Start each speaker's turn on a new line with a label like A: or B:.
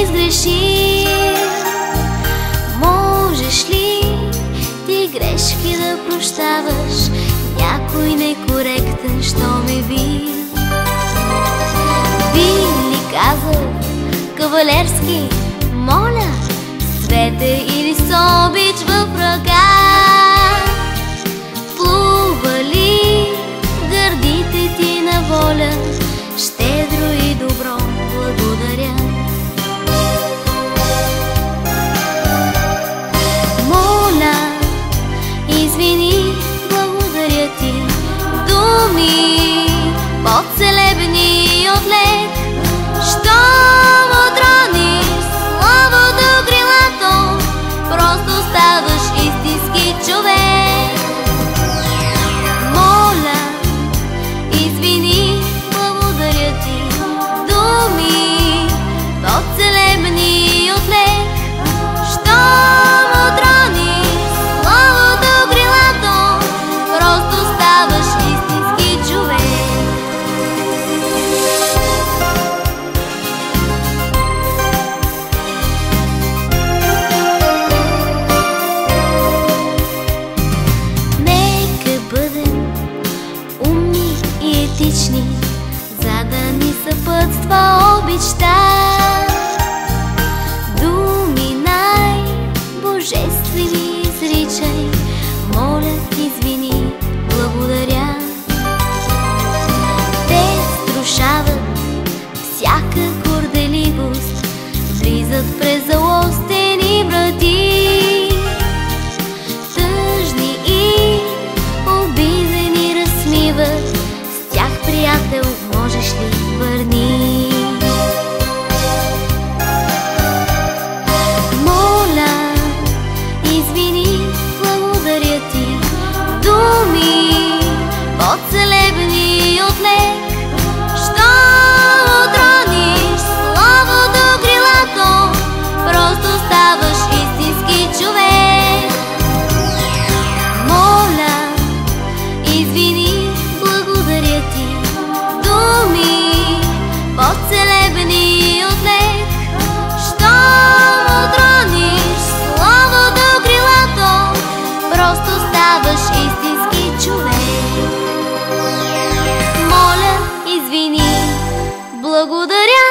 A: изгрешил. Можеш ли ти грешки да прощаваш, някой некоректен, що ме бил? Би ли казал кавалерски: моля, цвете или с обич в ръка? Плува ли гърдите ти на воля, щедро и добро благодаря? Моля, извини, благодаря ти, думи по-целебни от лек, щом отрониш словото крилато, просто ставаш истински човек. Моля, извини, благодаря ти, думи по-целебни от лек, щом отрониш словото крилато, просто ставаш истински човек. Нека бъдем умни и етични, за да ни съпътства обичта. Думи най-божествени изричай, моля, извини, благодаря. Те струшават всяка горделивост, влизат през залостени врати, тъжни и обидени разсмиват. С тях, приятел, можеш ли върни? Моля, извини, благодаря ти, думи по-целебни от лек, щом отрониш словото крилато, просто ставаш истински човек. Моля, извини, благодаря ти, думи по-целебни от лек, щом отрониш словото крилато, просто ставаш истински човек. Моля, извини, благодаря.